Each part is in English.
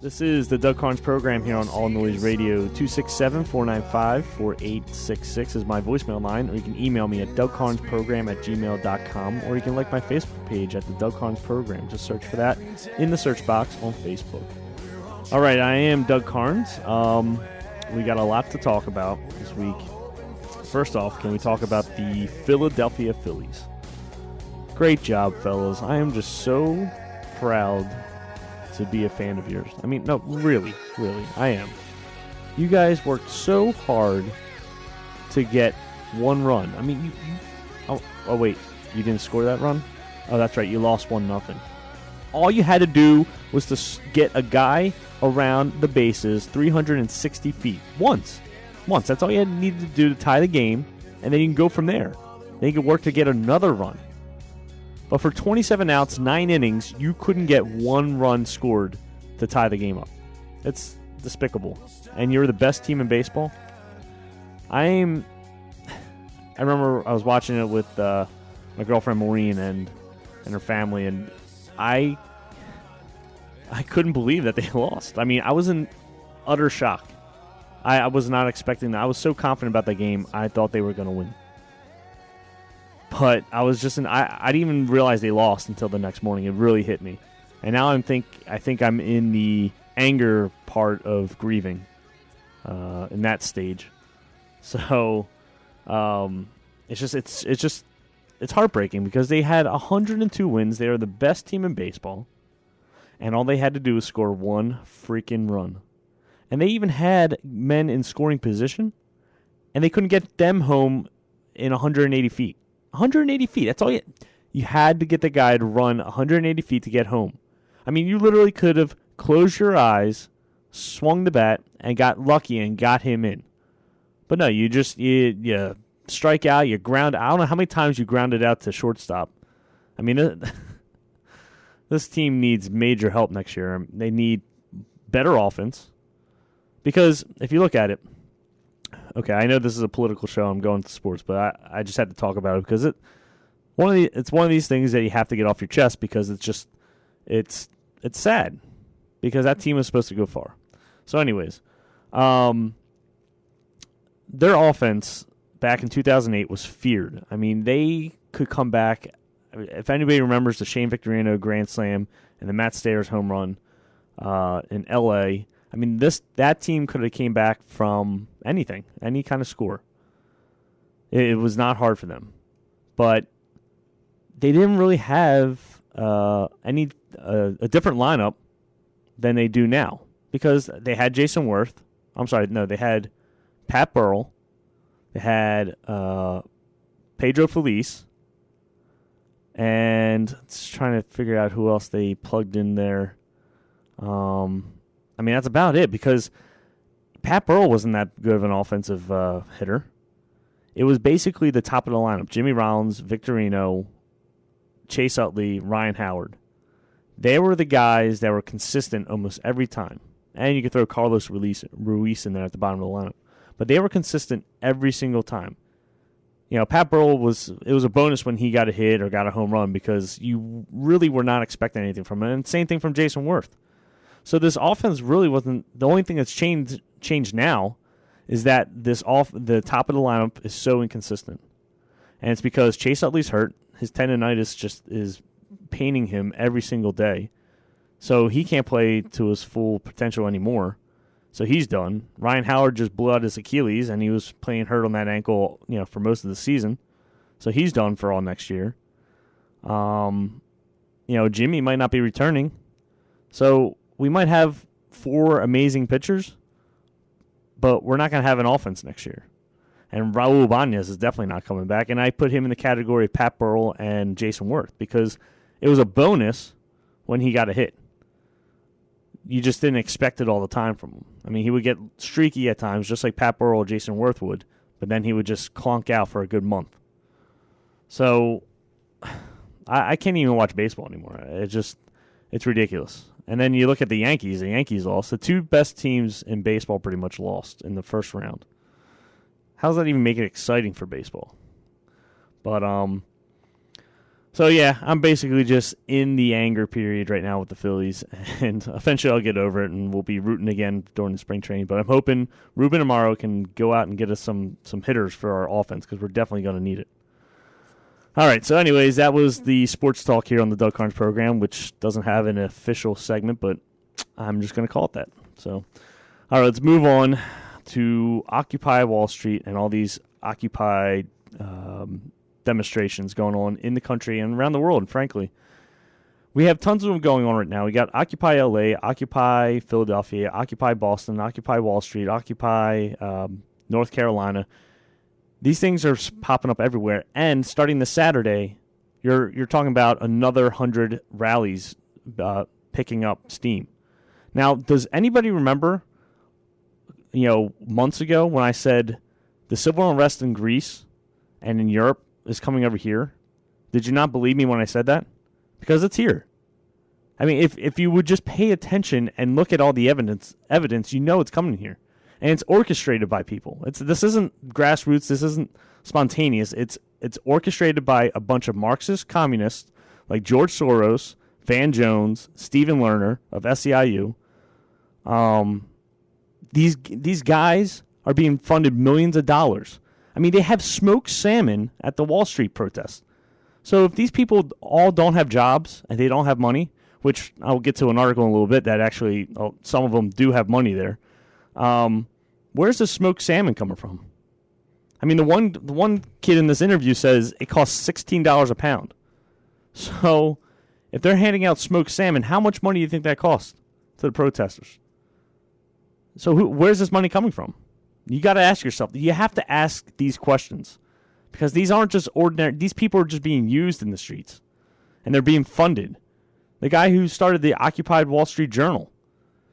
This is the Doug Karns program here on All Noise Radio. 267-495-4866 is my voicemail line, or you can email me at dougkarnsprogram@gmail.com, or you can like my Facebook page at the Doug Karns program. Just search for that in the search box on Facebook. All right, I am Doug Karns. We got a lot to talk about this week. First off, can we talk about the Philadelphia Phillies? Great job, fellas. I am just so proud to be a fan of yours. I mean, no, really, I am. You guys worked so hard to get one run. I mean, oh, wait, you didn't score that run? Oh, that's right, you lost 1-0. All you had to do was to get a guy around the bases 360 feet. Once. That's all you needed to do to tie the game, and then you can go from there. Then you can work to get another run. But for 27 outs, 9 innings, you couldn't get one run scored to tie the game up. It's despicable. And you're the best team in baseball. I remember I was watching it with my girlfriend Maureen and her family, and I couldn't believe that they lost. I mean, I was in utter shock. I was not expecting that. I was so confident about the game, I thought they were going to win. But I was just I didn't even realize they lost until the next morning. It really hit me. And now I think I'm in the anger part of grieving in that stage. So it's heartbreaking because they had 102 wins. They are the best team in baseball. And all they had to do was score one freaking run. And they even had men in scoring position, and they couldn't get them home in 180 feet. 180 feet, that's all you had to get the guy to run 180 feet to get home. I mean, you literally could have closed your eyes, swung the bat, and got lucky and got him in. But no, you strike out, you ground. I don't know how many times you grounded out to shortstop. I mean, this team needs major help next year. They need better offense. Because if you look at it, okay, I know this is a political show. I'm going to sports, but I just had to talk about it because it's one of these things that you have to get off your chest because it's sad because that team is supposed to go far. So, anyways, their offense back in 2008 was feared. I mean, they could come back. If anybody remembers the Shane Victorino grand slam and the Matt Stairs home run in L.A., I mean, that team could have came back from anything, any kind of score. It was not hard for them. But they didn't really have a different lineup than they do now because they had Jason Worth. I'm sorry, no, they had Pat Burrell. They had Pedro Feliz. And just trying to figure out who else they plugged in there. I mean, that's about it because Pat Burrell wasn't that good of an offensive hitter. It was basically the top of the lineup. Jimmy Rollins, Victorino, Chase Utley, Ryan Howard. They were the guys that were consistent almost every time. And you could throw Carlos Ruiz in there at the bottom of the lineup. But they were consistent every single time. You know, Pat Burrell it was a bonus when he got a hit or got a home run because you really were not expecting anything from him. And same thing from Jason Worth. So this offense really wasn't the only thing that's changed now is that the top of the lineup is so inconsistent. And it's because Chase Utley's hurt. His tendonitis just is paining him every single day. So he can't play to his full potential anymore. So he's done. Ryan Howard just blew out his Achilles and he was playing hurt on that ankle, for most of the season. So he's done for all next year. Jimmy might not be returning. So we might have 4 amazing pitchers, but we're not going to have an offense next year. And Raul Ibanez is definitely not coming back. And I put him in the category of Pat Burrell and Jason Worth because it was a bonus when he got a hit. You just didn't expect it all the time from him. I mean, he would get streaky at times, just like Pat Burrell or Jason Worth would, but then he would just clunk out for a good month. So I can't even watch baseball anymore. It's ridiculous. And then you look at the Yankees. The Yankees lost. The 2 best teams in baseball pretty much lost in the first round. How does that even make it exciting for baseball? But So, yeah, I'm basically just in the anger period right now with the Phillies, and eventually I'll get over it, and we'll be rooting again during the spring training. But I'm hoping Ruben Amaro can go out and get us some hitters for our offense, because we're definitely going to need it. All right, so anyways, that was the sports talk here on the Doug Karns program, which doesn't have an official segment, but I'm just going to call it that. So, all right, let's move on to Occupy Wall Street and all these Occupy demonstrations going on in the country and around the world, frankly. We have tons of them going on right now. We got Occupy LA, Occupy Philadelphia, Occupy Boston, Occupy Wall Street, Occupy North Carolina. These things are popping up everywhere. And starting this Saturday, you're talking about another 100 rallies picking up steam. Now, does anybody remember, months ago when I said the civil unrest in Greece and in Europe is coming over here? Did you not believe me when I said that? Because it's here. I mean, if you would just pay attention and look at all the evidence, it's coming here. And it's orchestrated by people. This isn't grassroots. This isn't spontaneous. It's orchestrated by a bunch of Marxist communists like George Soros, Van Jones, Stephen Lerner of SEIU. These guys are being funded millions of dollars. I mean, they have smoked salmon at the Wall Street protests. So if these people all don't have jobs and they don't have money, which I'll get to an article in a little bit that actually some of them do have money there, where's the smoked salmon coming from? I mean, the one kid in this interview says it costs $16 a pound. So if they're handing out smoked salmon, how much money do you think that costs to the protesters? So where's this money coming from? You got to ask yourself. You have to ask these questions, because these aren't just ordinary. These people are just being used in the streets, and they're being funded. The guy who started the Occupied Wall Street Journal,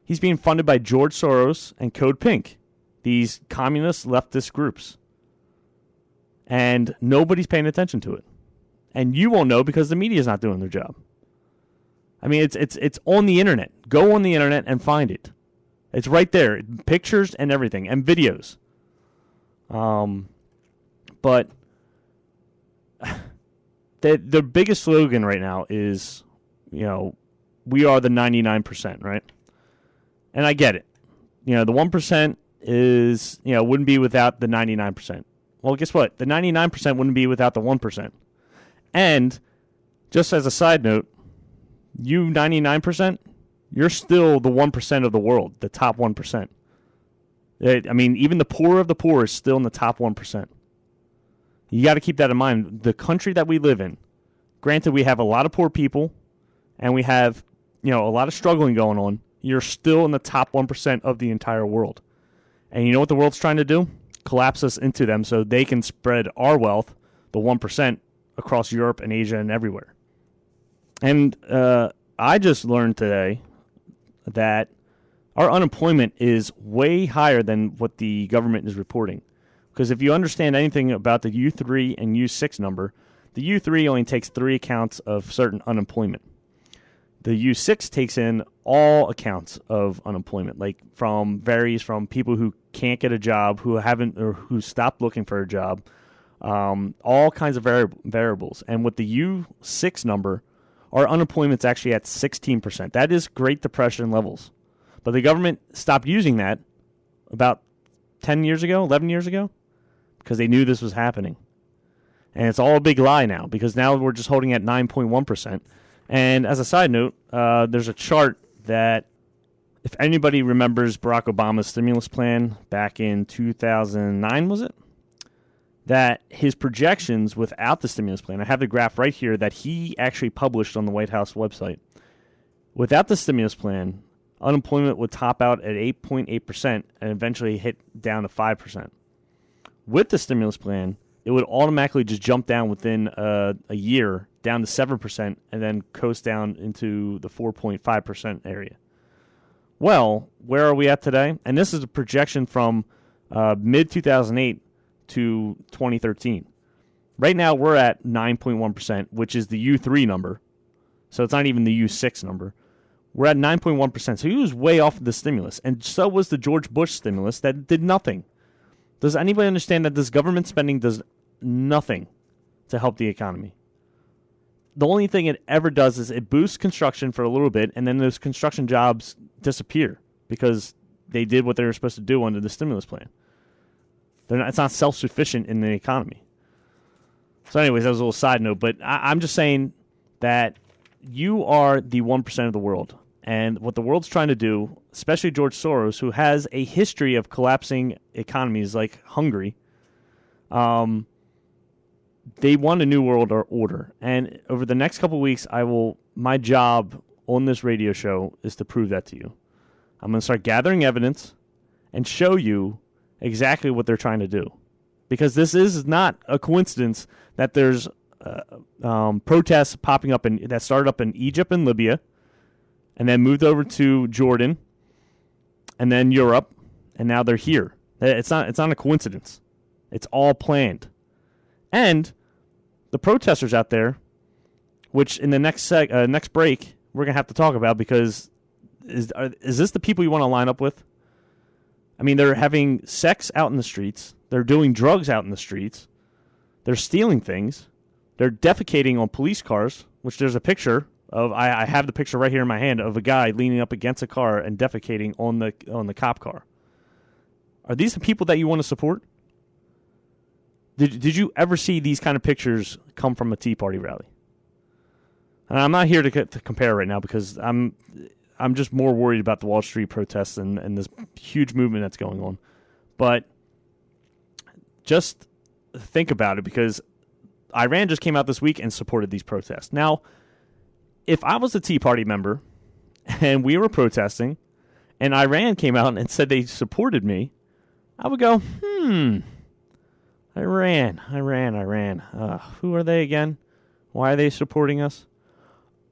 he's being funded by George Soros and Code Pink, these communist leftist groups. And nobody's paying attention to it. And you won't know because the media's not doing their job. I mean, it's on the internet. Go on the internet and find it. It's right there. Pictures and everything, and videos. But the biggest slogan right now is, we are the 99%, right? And I get it. The 1% is, wouldn't be without the 99%. Well, guess what? The 99% wouldn't be without the 1%. And just as a side note, you 99%, you're still the 1% of the world, the top 1%. I mean, even the poor of the poor is still in the top 1%. You got to keep that in mind. The country that we live in, granted, we have a lot of poor people, and we have, a lot of struggling going on. You're still in the top 1% of the entire world. And you know what the world's trying to do? Collapse us into them so they can spread our wealth, the 1%, across Europe and Asia and everywhere. And I just learned today that our unemployment is way higher than what the government is reporting. Because if you understand anything about the U3 and U6 number, the U3 only takes 3 accounts of certain unemployment. The U6 takes in all accounts of unemployment, like varies from people who can't get a job, who haven't or who stopped looking for a job, all kinds of variables. And with the U6 number, our unemployment's actually at 16%. That is Great Depression levels. But the government stopped using that about 10 years ago, 11 years ago, because they knew this was happening. And it's all a big lie now, because now we're just holding at 9.1%. And as a side note, there's a chart that, if anybody remembers Barack Obama's stimulus plan back in 2009, was it? That his projections without the stimulus plan, I have the graph right here that he actually published on the White House website. Without the stimulus plan, unemployment would top out at 8.8% and eventually hit down to 5%. With the stimulus plan, it would automatically just jump down within a year down to 7% and then coast down into the 4.5% area. Well, where are we at today? And this is a projection from mid-2008 to 2013. Right now, we're at 9.1%, which is the U3 number. So it's not even the U6 number. We're at 9.1%. So he was way off of the stimulus. And so was the George Bush stimulus that did nothing. Does anybody understand that this government spending does nothing to help the economy? the only thing it ever does is it boosts construction for a little bit, and then those construction jobs disappear because they did what they were supposed to do under the stimulus plan. It's not self-sufficient in the economy. So anyways, that was a little side note, but I'm just saying that you are the 1% of the world. And what the world's trying to do, especially George Soros, who has a history of collapsing economies like Hungary, they want a new world order. And over the next couple of weeks, my job on this radio show is to prove that to you. I'm going to start gathering evidence and show you exactly what they're trying to do. Because this is not a coincidence that there's protests popping up that started up in Egypt and Libya, and then moved over to Jordan, and then Europe, and now they're here. It's not a coincidence. It's all planned. And the protesters out there, which in the next break we're going to have to talk about, because is this the people you want to line up with? I mean, they're having sex out in the streets. They're doing drugs out in the streets. They're stealing things. They're defecating on police cars, which there's a picture of. I have the picture right here in my hand of a guy leaning up against a car and defecating on the cop car. Are these the people that you want to support? Did you ever see these kind of pictures come from a Tea Party rally? And I'm not here to compare right now because I'm just more worried about the Wall Street protests and this huge movement that's going on. But just think about it, because Iran just came out this week and supported these protests. Now, if I was a Tea Party member and we were protesting and Iran came out and said they supported me, I would go, Iran. Who are they again? Why are they supporting us?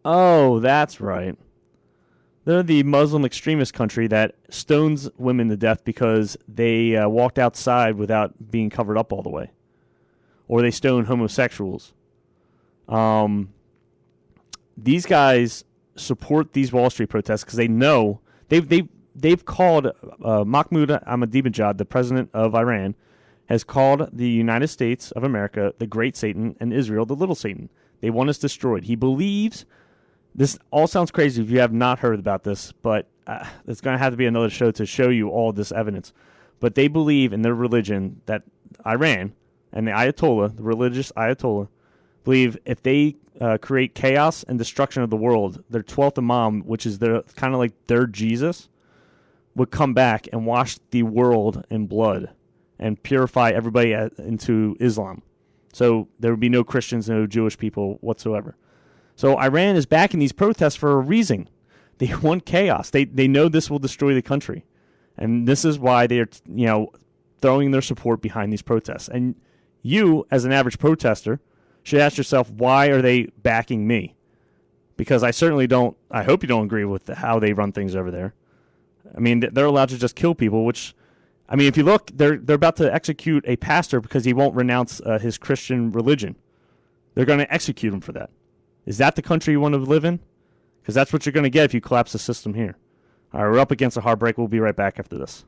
Oh, that's right. They're the Muslim extremist country that stones women to death because they walked outside without being covered up all the way. Or they stone homosexuals. These guys support these Wall Street protests because they know they've called Mahmoud Ahmadinejad, the president of Iran, has called the United States of America the Great Satan and Israel the Little Satan. They want us destroyed. He believes. This all sounds crazy if you have not heard about this, but it's going to have to be another show to show you all this evidence. But they believe in their religion that Iran and the Ayatollah, the religious Ayatollah, believe if they create chaos and destruction of the world, their 12th Imam, which is their kind of like their Jesus, would come back and wash the world in blood and purify everybody into Islam. So there would be no Christians, no Jewish people whatsoever. So Iran is backing these protests for a reason. They want chaos. They know this will destroy the country. And this is why they're throwing their support behind these protests. And you, as an average protester, should ask yourself, why are they backing me? Because I certainly don't. I hope you don't agree with how they run things over there. I mean, they're allowed to just kill people, which, I mean, if you look, they're about to execute a pastor because he won't renounce his Christian religion. They're going to execute him for that. Is that the country you want to live in? Because that's what you're going to get if you collapse the system here. All right, we're up against a hard break. We'll be right back after this.